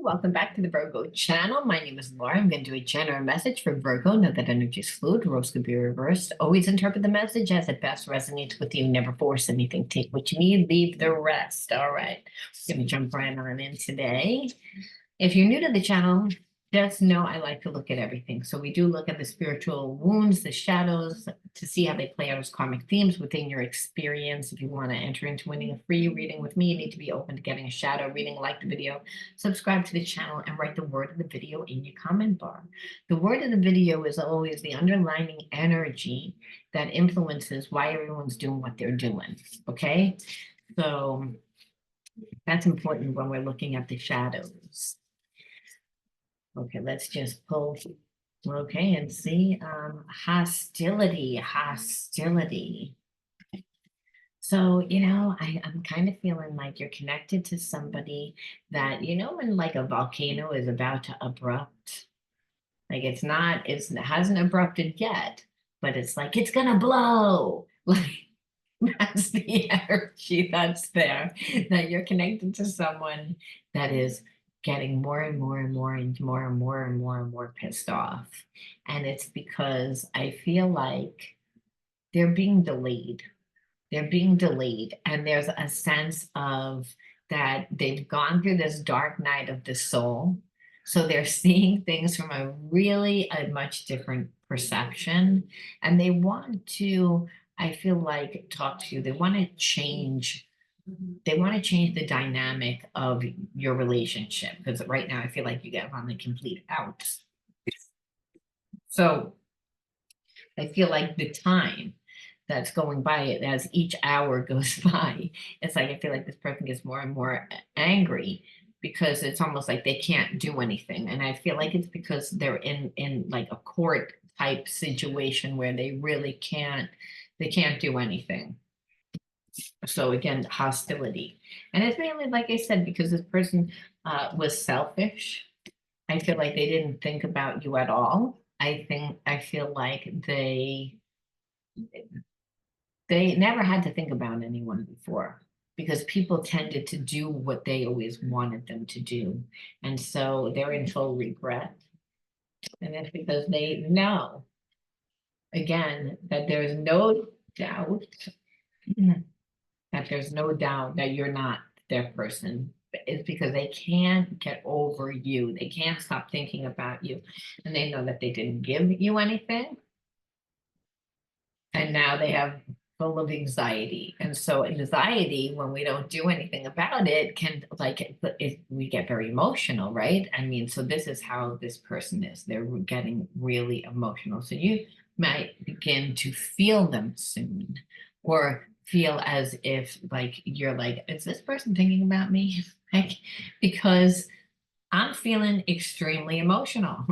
welcome back to the Virgo channel. My name is Laura. I'm going to do a general message for Virgo. Know that energy is fluid, roles could be reversed. Always interpret the message as it best resonates with you. Never force anything. Take what you need, leave the rest. All right, we're going to jump right on in today. If you're new to the channel, just know I like to look at everything. So we do look at the spiritual wounds, the shadows, to see how they play out as karmic themes within your experience. If you want to enter into winning a free reading with me, you need to be open to getting a shadow reading. Like the video, subscribe to the channel, and write the word of the video in your comment bar. The word of the video is always the underlying energy that influences why everyone's doing what they're doing. Okay, so that's important when we're looking at the shadows. Okay, let's just pull, okay, and see, hostility. So, I'm kind of feeling like you're connected to somebody that, when like a volcano is about to erupt, like it hasn't erupted yet, but it's like, it's gonna blow. Like, that's the energy that's there, that you're connected to someone that is getting more and more and more and more and more and more and more pissed off. And it's because I feel like they're being delayed. They're being delayed. And there's a sense of that they've gone through this dark night of the soul. So they're seeing things from a much different perception. And they want to, I feel like, talk to you. They want to change. They want to change the dynamic of your relationship, because right now I feel like you get on the complete out. So I feel like the time that's going by, it as each hour goes by, it's like I feel like this person gets more and more angry, because it's almost like they can't do anything. And I feel like it's because they're in like a court type situation where they really can't do anything. So again, hostility. And it's mainly, like I said, because this person was selfish. I feel like they didn't think about you at all. I feel like they never had to think about anyone before, because people tended to do what they always wanted them to do. And so they're in full regret. And that's because they know, again, that there's no doubt, that there's no doubt that you're not their person. It's because they can't get over you. They can't stop thinking about you. And they know that they didn't give you anything. And now they have full of anxiety. And so anxiety, when we don't do anything about it, can we get very emotional, right? I mean, so this is how this person is. They're getting really emotional. So you might begin to feel them soon, or feel as if like you're like, is this person thinking about me? Like, because I'm feeling extremely emotional,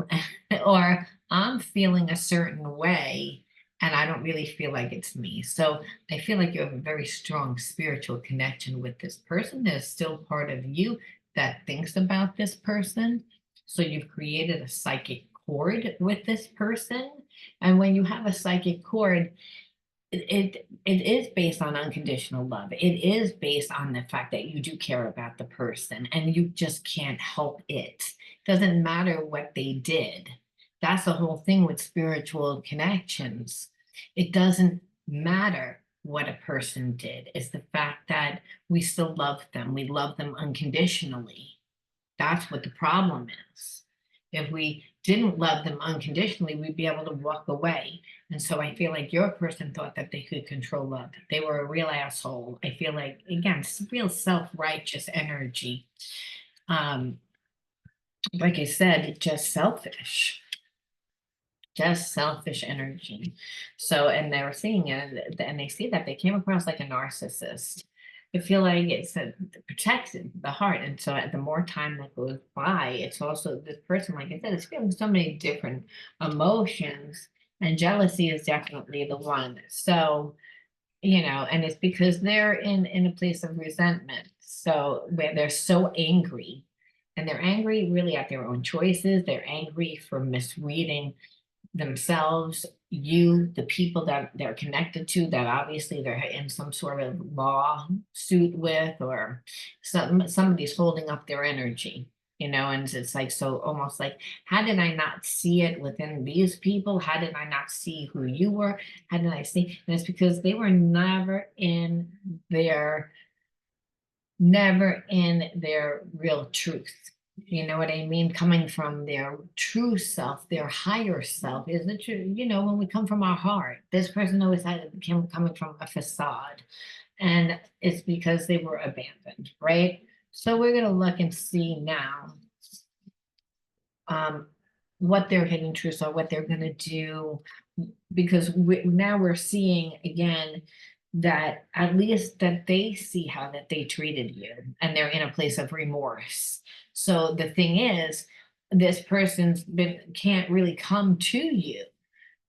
or I'm feeling a certain way, and I don't really feel like it's me. So I feel like you have a very strong spiritual connection with this person. There's still part of you that thinks about this person. So you've created a psychic cord with this person. And when you have a psychic cord, it is based on unconditional love. It is based on the fact that you do care about the person, and you just can't help it. Doesn't matter what they did. That's the whole thing with spiritual connections. It doesn't matter what a person did. It's the fact that we still love them. We love them unconditionally. That's what the problem is. If we didn't love them unconditionally, we'd be able to walk away. And so I feel like your person thought that they could control love. They were a real asshole. I feel like, again, real self-righteous energy. Like I said, just selfish energy. So, and they were seeing it, and they see that they came across like a narcissist. I feel like it's protected the heart. And so the more time that goes by, it's also this person, like I said, is feeling so many different emotions, and jealousy is definitely the one. So, and it's because they're in a place of resentment. So where they're so angry, and they're angry really at their own choices. They're angry for misreading themselves, you, the people that they're connected to, that obviously they're in some sort of lawsuit with, or somebody's holding up their energy. you know, and it's like, so almost like, how did I not see it within these people? How did I not see who you were? How did I see? And it's because they were their, never in their real truth. You know what I mean? Coming from their true self, their higher self is the true, you know, when we come from our heart. This person always had coming from a facade. And it's because they were abandoned, right? So we're going to look and see now um, what their hidden truths are, what they're going to do, because now we're seeing again that at least that they see how that they treated you and they're in a place of remorse. So the thing is, this person's been can't really come to you,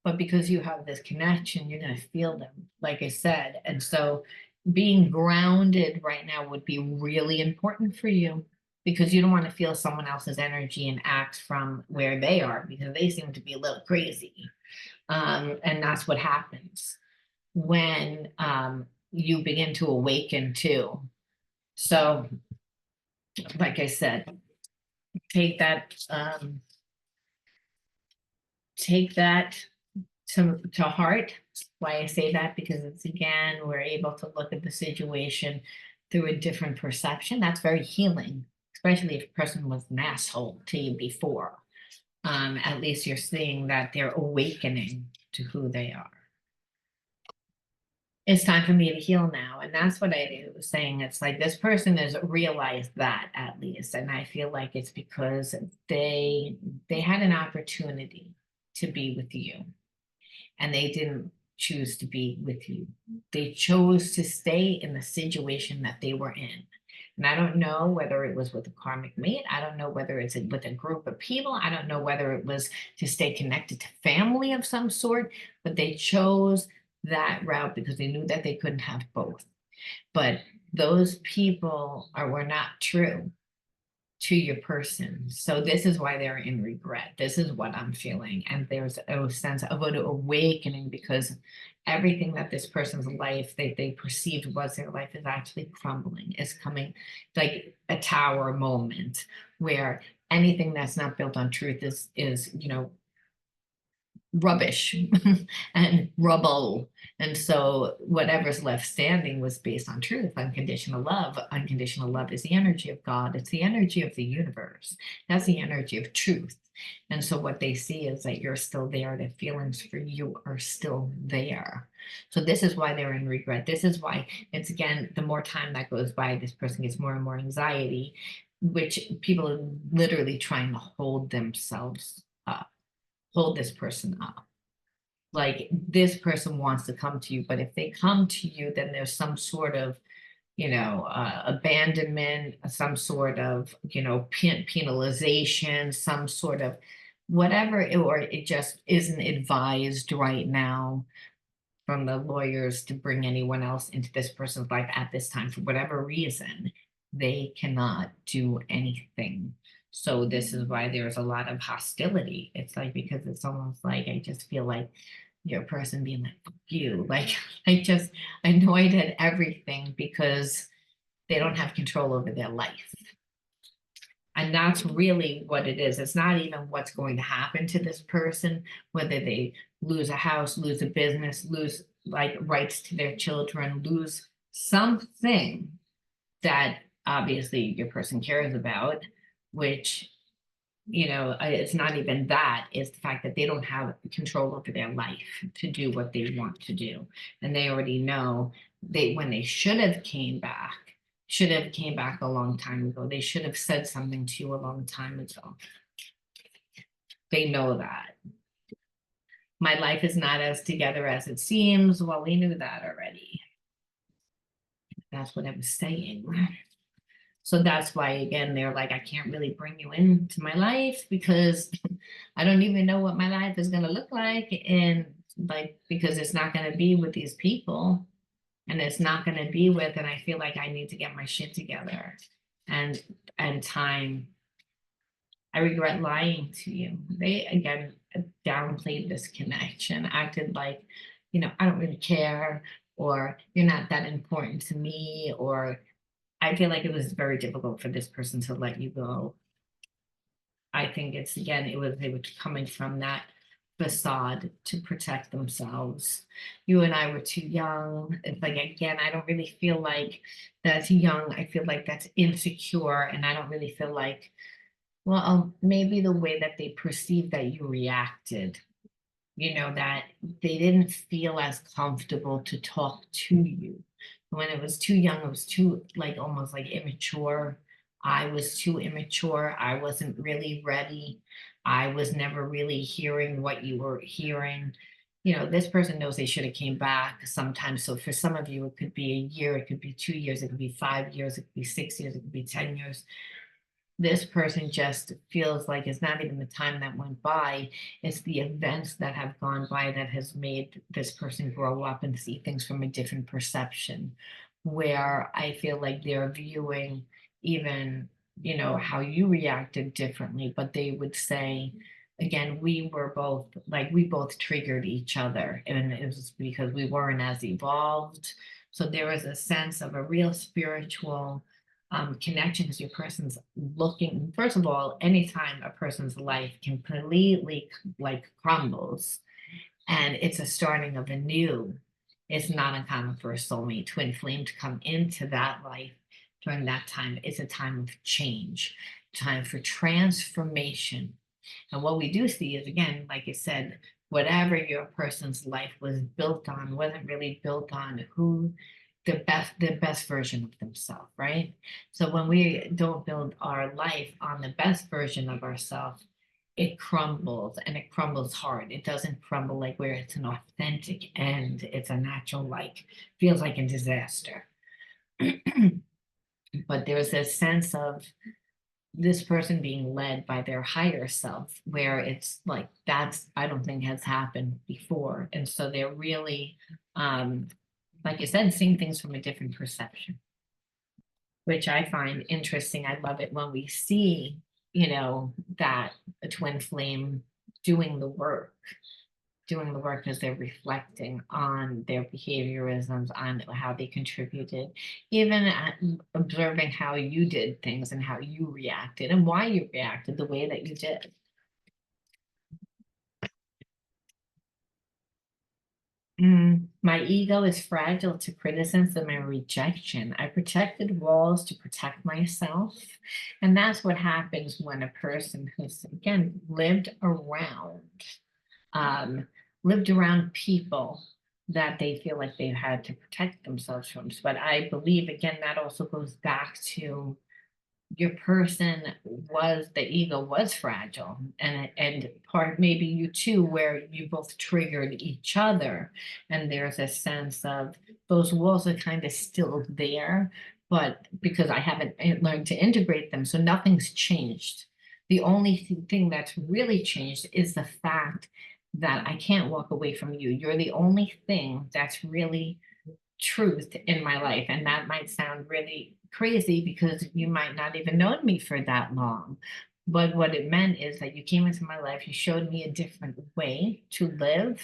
but because you have this connection, you're going to feel them, like I said. And so being grounded right now would be really important for you, because you don't want to feel someone else's energy and act from where they are, because they seem to be a little crazy. And that's what happens when you begin to awaken too. So, like I said, take that take that to heart. Why I say that, because it's again, we're able to look at the situation through a different perception. That's very healing, especially if a person was an asshole to you before. At least you're seeing that they're awakening to who they are. It's time for me to heal now. And that's what I was saying. It's like this person has realized that, at least. And I feel like it's because they had an opportunity to be with you, and they didn't choose to be with you. They chose to stay in the situation that they were in. And I don't know whether it was with a karmic mate. I don't know whether it's with a group of people. I don't know whether it was to stay connected to family of some sort, but they chose that route because they knew that they couldn't have both. But those people were not true to your person. So this is why they're in regret. This is what I'm feeling. And there's a sense of an awakening, because everything that this person's life they perceived was their life is actually crumbling, is coming like a tower moment where anything that's not built on truth is you know, rubbish and rubble. And so whatever's left standing was based on truth, unconditional love. Unconditional love is the energy of God. It's the energy of the universe. That's the energy of truth. And so what they see is that you're still there. The feelings for you are still there. So this is why they're in regret. This is why it's, again, the more time that goes by, this person gets more and more anxiety, which people are literally trying to hold themselves up, hold this person up. Like this person wants to come to you, but if they come to you, then there's some sort of, you know, abandonment, some sort of, you know, penalization, some sort of whatever, or it just isn't advised right now from the lawyers to bring anyone else into this person's life at this time. For whatever reason, they cannot do anything. So this is why there's a lot of hostility. It's like, because it's almost like I just feel like you're a person being like, fuck you. Like I know I did everything, because they don't have control over their life. And that's really what it is. It's not even what's going to happen to this person, whether they lose a house, lose a business, lose like rights to their children, lose something that obviously your person cares about, which, you know, it's not even that, it's the fact that they don't have control over their life to do what they want to do. And they already know when they should have came back a long time ago. They should have said something to you a long time ago. They know that. My life is not as together as it seems. Well, we knew that already. That's what I was saying. So that's why, again, they're like, I can't really bring you into my life because I don't even know what my life is going to look like. And like, because it's not going to be with these people, and it's not going to be with, and I feel like I need to get my shit together. And time, I regret lying to you. They, again, downplayed this connection, acted like, you know, I don't really care, or you're not that important to me, or I feel like it was very difficult for this person to let you go. I think it's, again, they were coming from that facade to protect themselves. You and I were too young. It's like, again, I don't really feel like that's young. I feel like that's insecure. And I don't really feel like, well, maybe the way that they perceived that you reacted, that they didn't feel as comfortable to talk to you. When it was too young, it was too, like, almost like immature. I was too immature. I wasn't really ready. I was never really hearing what you were hearing. This person knows they should have came back sometimes. So for some of you, it could be a year, it could be 2 years, it could be 5 years, it could be 6 years, it could be 10 years. This person just feels like it's not even the time that went by, it's the events that have gone by that has made this person grow up and see things from a different perception, where I feel like they're viewing even, how you reacted differently, but they would say, again, we both triggered each other, and it was because we weren't as evolved. So there was a sense of a real spiritual connection, because your person's looking, first of all, anytime a person's life completely like crumbles and it's a starting of a new, it's not uncommon for a soulmate twin flame to come into that life during that time. It's a time of change, time for transformation. And what we do see is, again, like I said, whatever your person's life was built on wasn't really built on who the best version of themselves, right? So when we don't build our life on the best version of ourselves, it crumbles, and it crumbles hard. It doesn't crumble like where it's an authentic end. It's a natural, like, feels like a disaster. But there's a sense of this person being led by their higher self, where it's like, that's, I don't think has happened before. And so they're really, like I said, seeing things from a different perception, which I find interesting. I love it when we see, that a twin flame doing the work, because they're reflecting on their behaviorisms, on how they contributed, even at observing how you did things and how you reacted and why you reacted the way that you did. My ego is fragile to criticism and rejection. I protected walls to protect myself. And that's what happens when a person who's, again, um, lived around people that they feel like they had to protect themselves from. But I believe, again, that also goes back to your person the ego was fragile, and part maybe you too, where you both triggered each other, and there's a sense of those walls are kind of still there, but because I haven't learned to integrate them, so nothing's changed. The only thing that's really changed is the fact that I can't walk away from you. You're the only thing that's really truth in my life. And that might sound really crazy because you might not even known me for that long. But what it meant is that you came into my life, you showed me a different way to live,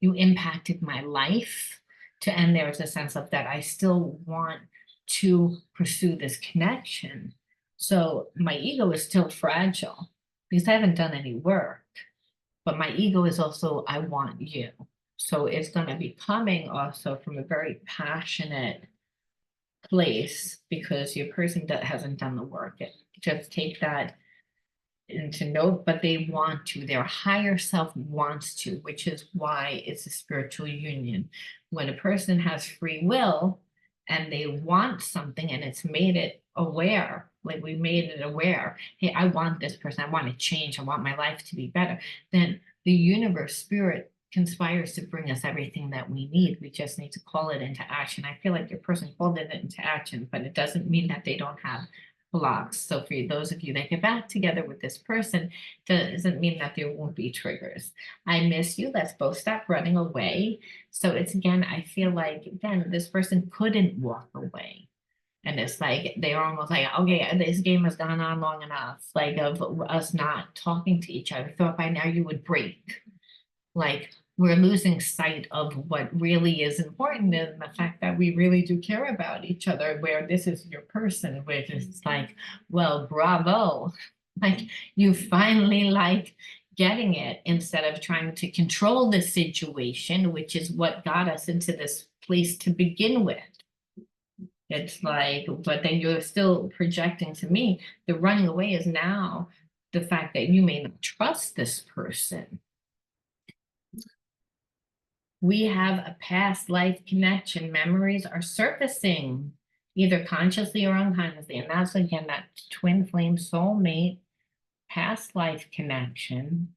you impacted my life and there was a sense of that I still want to pursue this connection. So my ego is still fragile because I haven't done any work, but my ego is also, I want you. So it's going to be coming also from a very passionate place because your person that hasn't done the work. Just take that into note, but they want to, their higher self wants to, which is why it's a spiritual union. When a person has free will and they want something and it's made it aware, like we made it aware, hey, I want this person, I want to change, I want my life to be better, then the universe, spirit conspires to bring us everything that we need. We just need to call it into action. I feel like your person called it into action, but it doesn't mean that they don't have blocks. So for those of you that get back together with this person, doesn't mean that there won't be triggers. I miss you. Let's both stop running away. So it's, again, I feel like, again, this person couldn't walk away. And it's like, they're almost like, okay, this game has gone on long enough, like of us not talking to each other. Thought by now you would break. Like, we're losing sight of what really is important and the fact that we really do care about each other, where this is your person, which is like, well, bravo. Like you finally like getting it instead of trying to control the situation, which is what got us into this place to begin with. It's like, but then you're still projecting to me, the running away is now the fact that you may not trust this person. We have a past life connection. Memories are surfacing, either consciously or unconsciously. And that's again that twin flame soulmate past life connection.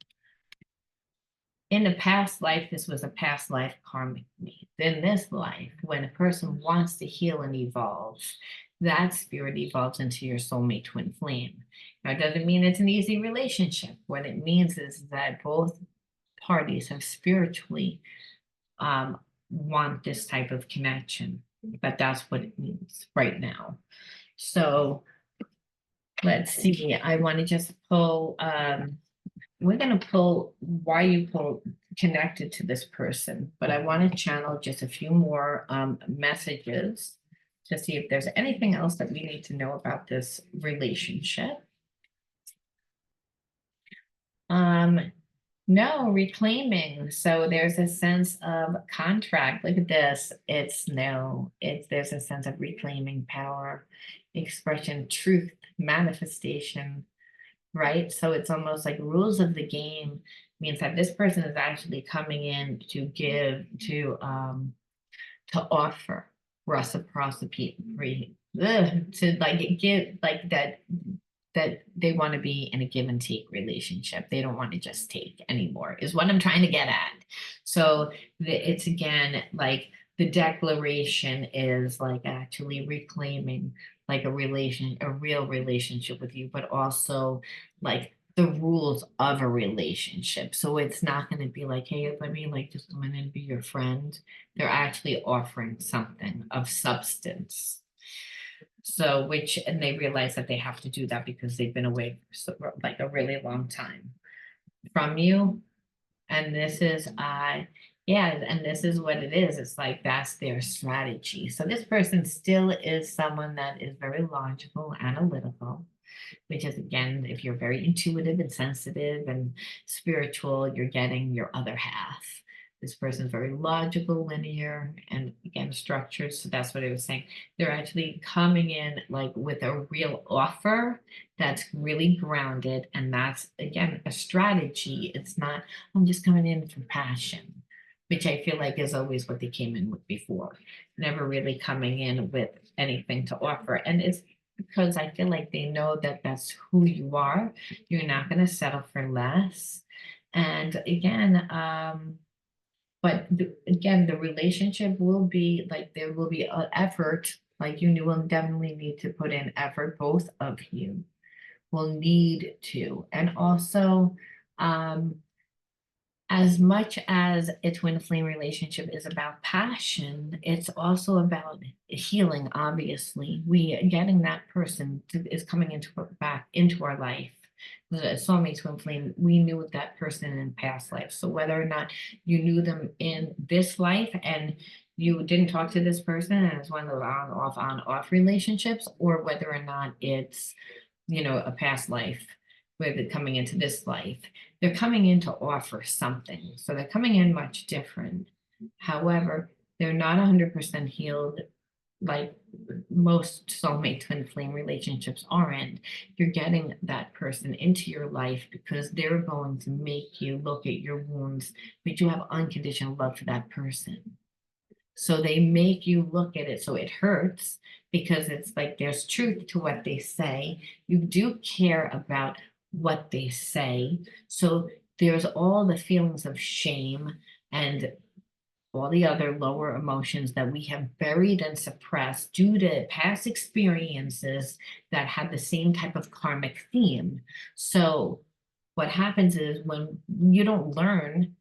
In the past life, this was a past life karmic need. In this life, when a person wants to heal and evolve, that spirit evolves into your soulmate twin flame. Now, it doesn't mean it's an easy relationship. What it means is that both parties have spiritually want this type of connection, but that's what it means right now. So let's see. I want to just pull. We're going to pull why you pull connected to this person, but I want to channel just a few more messages to see if there's anything else that we need to know about this relationship. No, reclaiming. So there's a sense of contract. Look at this. There's a sense of reclaiming power, expression, truth, manifestation, right? So it's almost like rules of the game means that this person is actually coming in to give, to offer reciprocity, to like give like that they want to be in a give and take relationship. They don't want to just take anymore, is what I'm trying to get at. So it's again like the declaration is like actually reclaiming like a real relationship with you, but also like the rules of a relationship. So it's not going to be like, hey, let me like just come in and be your friend. They're actually offering something of substance. So, and they realize that they have to do that because they've been away for like a really long time from you. And this is, yeah, and this is what it is. It's like that's their strategy. So this person still is someone that is very logical, analytical, which is again, if you're very intuitive and sensitive and spiritual, you're getting your other half. This person's very logical, linear, and again, structured. So that's what I was saying. They're actually coming in like with a real offer that's really grounded. And that's again, a strategy. It's not, I'm just coming in for passion, which I feel like is always what they came in with before. Never really coming in with anything to offer. And it's because I feel like they know that that's who you are. You're not going to settle for less. And again, but again, the relationship will be like there will be an effort. Like you will definitely need to put in effort. Both of you will need to, and also, as much as a twin flame relationship is about passion, it's also about healing. Obviously, we getting that person is coming back into our life. The soulmate twin flame, we knew that person in past life. So whether or not you knew them in this life and you didn't talk to this person and it's one of those on off relationships, or whether or not it's a past life where they're coming into this life, they're coming in to offer something. So they're coming in much different. However, they're not 100% healed like most soulmate twin flame relationships aren't. You're getting that person into your life because they're going to make you look at your wounds, but you have unconditional love for that person. So they make you look at it so it hurts because it's like there's truth to what they say. You do care about what they say. So there's all the feelings of shame and all the other lower emotions that we have buried and suppressed due to past experiences that had the same type of karmic theme. So what happens is when you don't learn,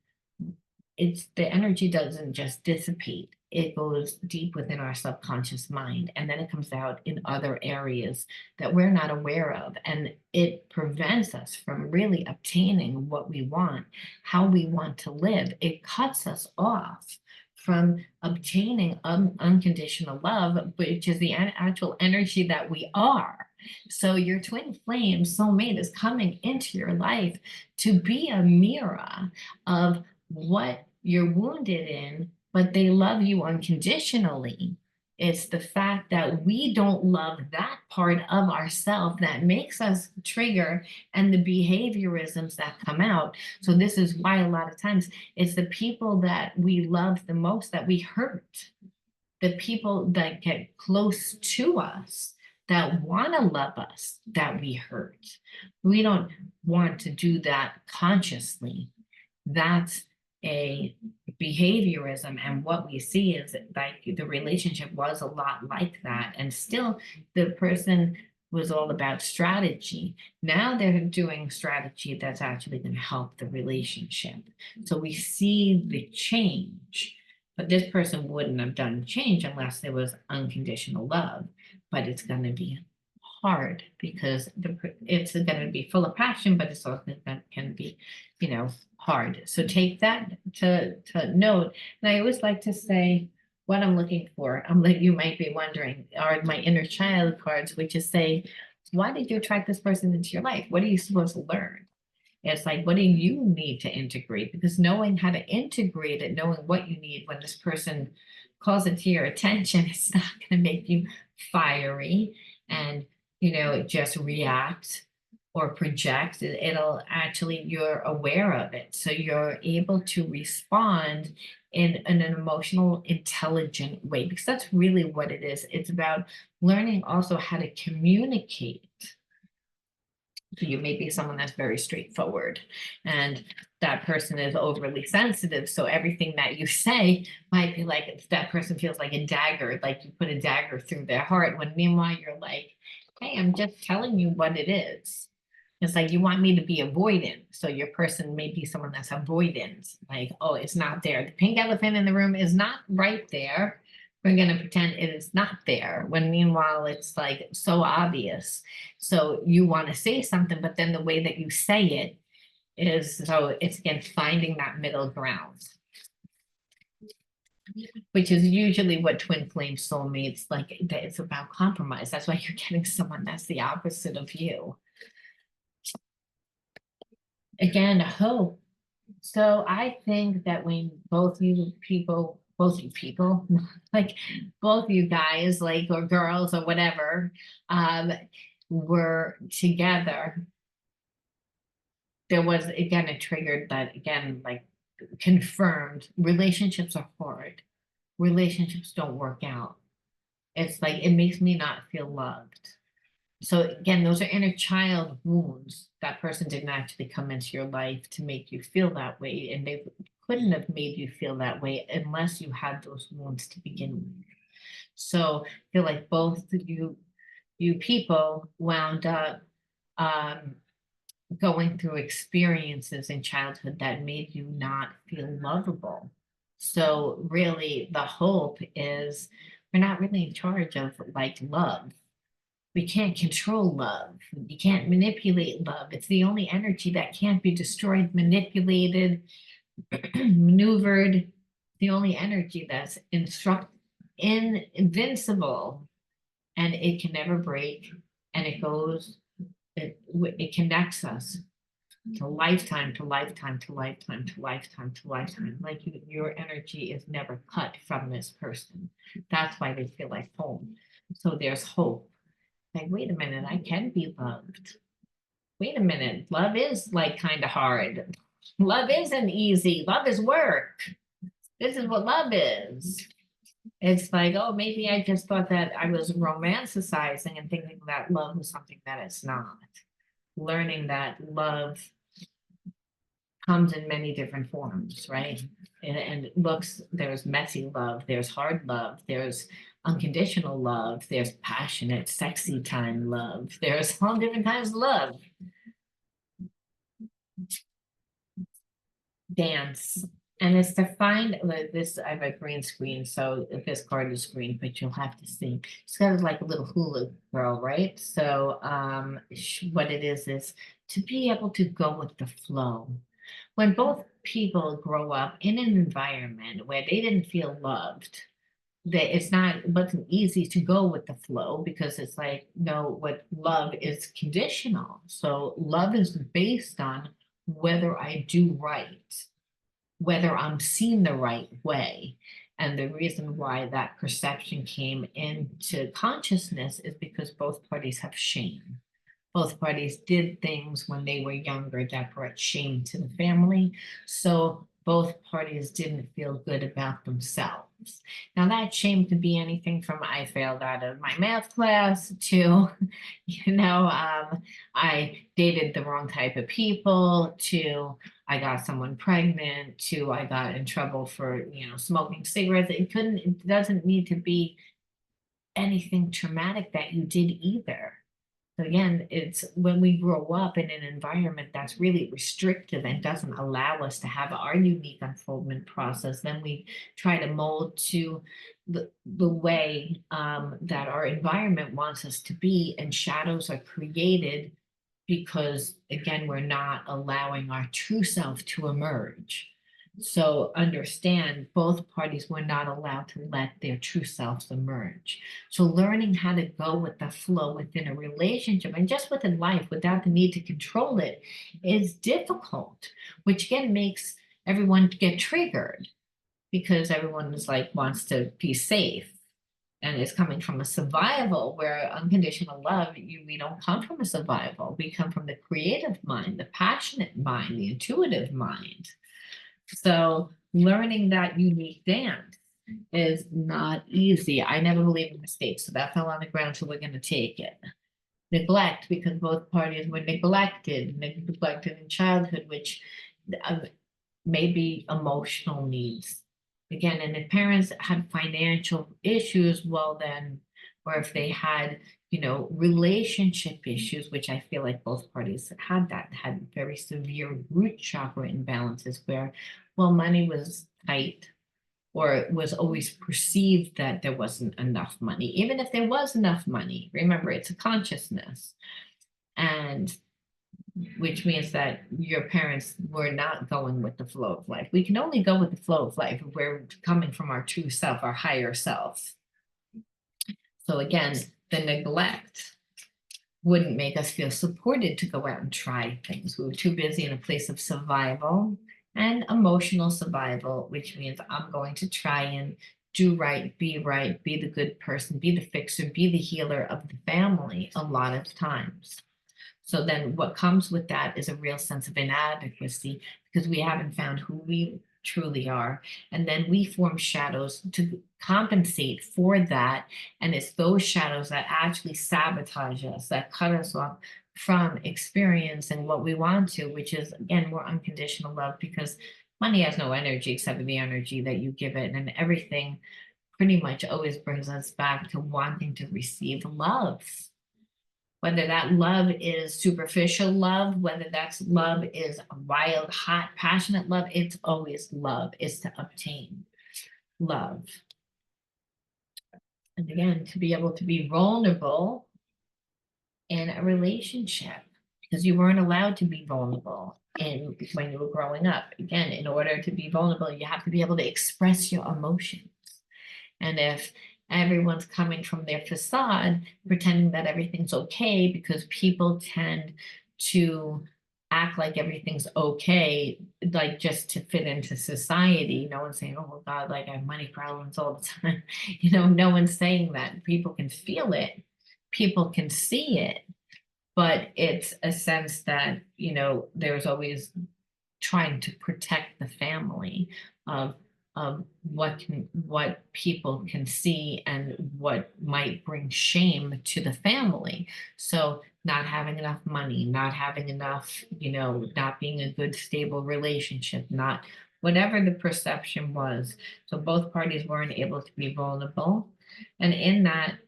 it's the energy doesn't just dissipate. It goes deep within our subconscious mind, and then it comes out in other areas that we're not aware of. And it prevents us from really obtaining what we want, how we want to live. It cuts us off from obtaining unconditional love, which is the actual energy that we are. So your twin flame soulmate is coming into your life to be a mirror of what you're wounded in, but they love you unconditionally. It's the fact that we don't love that part of ourselves that makes us trigger and the behaviorisms that come out. So this is why a lot of times it's the people that we love the most that we hurt, the people that get close to us that want to love us that we hurt. We don't want to do that consciously. That's a behaviorism. And what we see is like the relationship was a lot like that. And still, the person was all about strategy. Now they're doing strategy that's actually going to help the relationship. So we see the change. But this person wouldn't have done change unless there was unconditional love. But it's going to be hard because it's going to be full of passion, but it's also can be, hard. So take that to note. And I always like to say what I'm looking for. I'm like, you might be wondering, are my inner child cards, which is say, why did you attract this person into your life? What are you supposed to learn? It's like, what do you need to integrate? Because knowing how to integrate it, knowing what you need when this person calls it to your attention, it's not going to make you fiery and, just react or project. It'll actually, you're aware of it. So you're able to respond in an emotional, intelligent way, because that's really what it is. It's about learning also how to communicate. So you may be someone that's very straightforward, and that person is overly sensitive. So everything that you say might be like that person feels like a dagger, like you put a dagger through their heart, when meanwhile you're like, hey, I'm just telling you what it is. It's like you want me to be avoidant. So your person may be someone that's avoidant. Like, oh, it's not there. The pink elephant in the room is not right there. We're going to pretend it is not there, when meanwhile it's like so obvious. So you want to say something, but then the way that you say it is, so it's again finding that middle ground, which is usually what twin flame soulmates like. It's about compromise. That's why you're getting someone that's the opposite of you. Again, hope. So I think that when both you people, like both you guys, like, or girls or whatever, were together, there was again a trigger that again, like, confirmed relationships are hard. Relationships don't work out. It's like it makes me not feel loved. So again, those are inner child wounds. That person didn't actually come into your life to make you feel that way, and they couldn't have made you feel that way unless you had those wounds to begin with. So I feel like both you people wound up going through experiences in childhood that made you not feel lovable. So really the hope is we're not really in charge of like love. We can't control love. You can't manipulate love. It's the only energy that can't be destroyed, manipulated, maneuvered. The only energy that's invincible, and it can never break. And it goes, it connects us to lifetime, to lifetime, to lifetime, to lifetime, to lifetime. Like your energy is never cut from this person. That's why they feel like home. So there's hope. Like, wait a minute, I can be loved. Wait a minute, love is like kind of hard. Love isn't easy. Love is work. This is what love is. It's like, oh, maybe I just thought that I was romanticizing and thinking that love was something that it's not. Learning that love comes in many different forms, right? And looks, there's messy love, there's hard love, there's unconditional love, there's passionate, sexy time love, there's all different kinds of love. Dance. And it's to find this. I have a green screen, so this card is green, but you'll have to see. It's got like a little hula girl, right? So what it is to be able to go with the flow. When both people grow up in an environment where they didn't feel loved, it wasn't easy to go with the flow, because it's like, no, what love is conditional. So love is based on whether I do right, whether I'm seen the right way. And the reason why that perception came into consciousness is because both parties have shame. Both parties did things when they were younger that brought shame to the family. So both parties didn't feel good about themselves. Now, that shame could be anything from I failed out of my math class to, I dated the wrong type of people to I got someone pregnant to I got in trouble for, smoking cigarettes. It doesn't need to be anything traumatic that you did either. So again, it's when we grow up in an environment that's really restrictive and doesn't allow us to have our unique unfoldment process, then we try to mold to the way that our environment wants us to be, and shadows are created because, again, we're not allowing our true self to emerge. So understand, both parties were not allowed to let their true selves emerge. So learning how to go with the flow within a relationship and just within life without the need to control it is difficult, which again makes everyone get triggered, because everyone is like wants to be safe and is coming from a survival, where unconditional love, we don't come from a survival. We come from the creative mind, the passionate mind, the intuitive mind. So learning that unique dance is not easy. I never believed in mistakes, so that fell on the ground, so we're going to take it. Neglect, because both parties were neglected in childhood, which may be emotional needs. Again, and if parents had financial issues, well then, or if they had, relationship issues, which I feel like both parties had very severe root chakra imbalances where, well, money was tight, or it was always perceived that there wasn't enough money. Even if there was enough money, remember, it's a consciousness. And which means that your parents were not going with the flow of life. We can only go with the flow of life if we're coming from our true self, our higher self. So again, the neglect wouldn't make us feel supported to go out and try things. We were too busy in a place of survival and emotional survival, which means I'm going to try and do right, be the good person, be the fixer, be the healer of the family a lot of times. So then what comes with that is a real sense of inadequacy, because we haven't found who we truly are. And then we form shadows to compensate for that. And it's those shadows that actually sabotage us, that cut us off from experiencing what we want to, which is, again, more unconditional love, because money has no energy except for the energy that you give it. And everything pretty much always brings us back to wanting to receive love. Whether that love is superficial love, whether that's love is wild, hot, passionate love, it's always love, is to obtain love. And again, to be able to be vulnerable in a relationship, because you weren't allowed to be vulnerable when you were growing up. Again, in order to be vulnerable, you have to be able to express your emotions. And if everyone's coming from their facade, pretending that everything's okay, because people tend to act like everything's okay, like just to fit into society. No one's saying, oh God, like I have money problems all the time. No one's saying that. People can feel it, people can see it, but it's a sense that, there's always trying to protect the family of what people can see and what might bring shame to the family. So not having enough money, not having enough, not being a good, stable relationship, not whatever the perception was. So both parties weren't able to be vulnerable. And in that,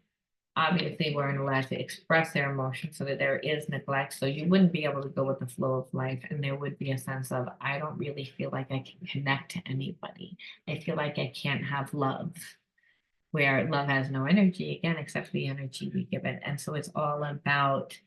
obviously weren't allowed to express their emotions, so that there is neglect. So you wouldn't be able to go with the flow of life, and there would be a sense of, I don't really feel like I can connect to anybody. I feel like I can't have love, where love has no energy, again, except for the energy we give it. And so it's all about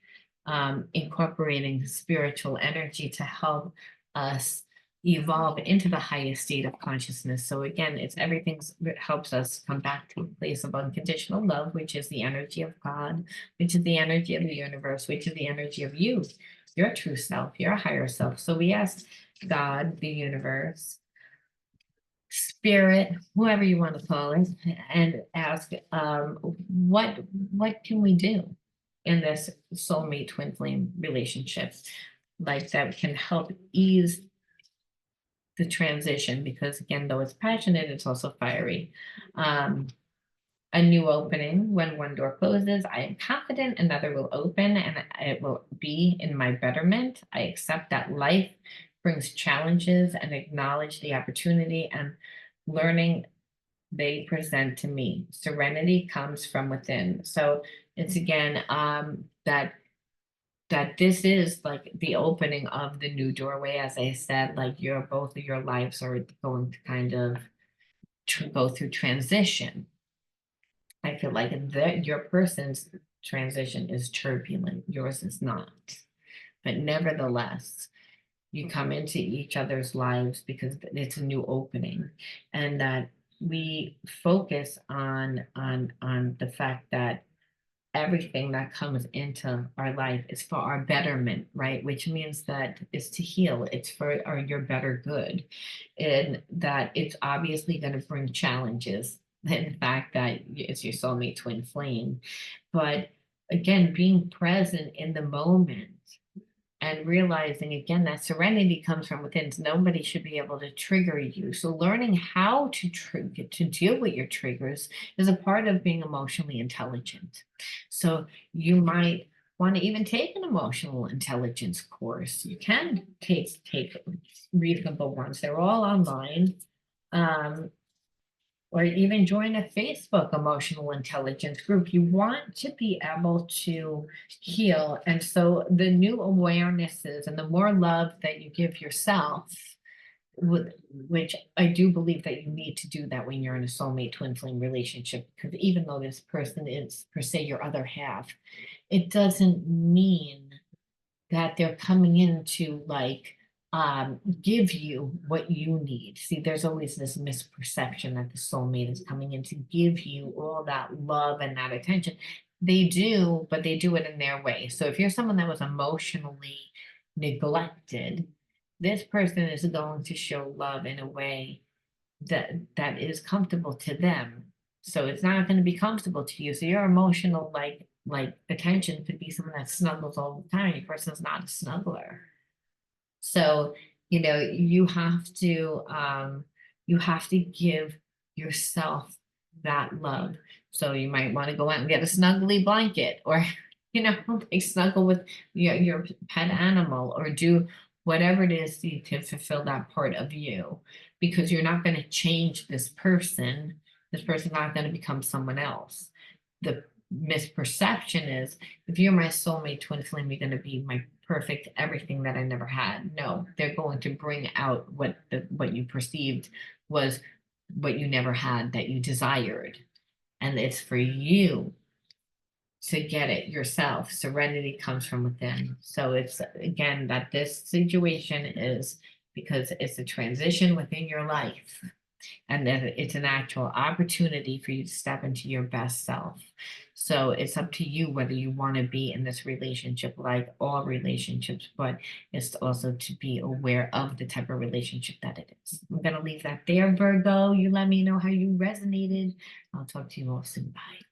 incorporating spiritual energy to help us, evolve into the highest state of consciousness. So again, it's everything's it helps us come back to a place of unconditional love, which is the energy of God, which is the energy of the universe, which is the energy of you, your true self, your higher self. So we ask God, the universe, spirit, whoever you want to call it, and ask, what can we do in this soulmate twin flame relationship, like that can help ease the transition, because again, though it's passionate, it's also fiery. A new opening. When one door closes, I am confident another will open, and it will be in my betterment. I accept that life brings challenges and acknowledge the opportunity and learning they present to me. Serenity comes from within. So it's again, that this is like the opening of the new doorway. As I said, like both of your lives are going to kind of go through transition. I feel like your person's transition is turbulent, yours is not. But nevertheless, you come into each other's lives because it's a new opening, and that we focus on the fact that everything that comes into our life is for our betterment, right? Which means that it's to heal, it's for your better good, and that it's obviously going to bring challenges. In fact, that it's your soulmate twin flame, but again, being present in the moment and realizing again that serenity comes from within. So nobody should be able to trigger you. So learning how to deal with your triggers is a part of being emotionally intelligent. So you might want to even take an emotional intelligence course. You can take reasonable ones. They're all online. Or even join a Facebook emotional intelligence group. You want to be able to heal. And so the new awarenesses and the more love that you give yourself, which I do believe that you need to do that when you're in a soulmate twin flame relationship, because even though this person is per se your other half, it doesn't mean that they're coming in to like give you what you need. See, there's always this misperception that the soulmate is coming in to give you all that love and that attention. They do, but they do it in their way. So if you're someone that was emotionally neglected, this person is going to show love in a way that is comfortable to them. So it's not going to be comfortable to you. So your emotional like attention could be someone that snuggles all the time. Your person's not a snuggler. So, you have to give yourself that love. So you might want to go out and get a snuggly blanket, or like snuggle with your pet animal, or do whatever it is to fulfill that part of you, because you're not going to change this person. This person's not going to become someone else. The misperception is, if you're my soulmate twin flame, you're going to be my perfect everything that I never had. No, they're going to bring out what you perceived was what you never had, that you desired. And it's for you to get it yourself. Serenity comes from within. So it's again that this situation is because it's a transition within your life, and that it's an actual opportunity for you to step into your best self. So it's up to you whether you want to be in this relationship, like all relationships, but it's also to be aware of the type of relationship that it is. I'm going to leave that there, Virgo. You let me know how you resonated. I'll talk to you all soon. Bye.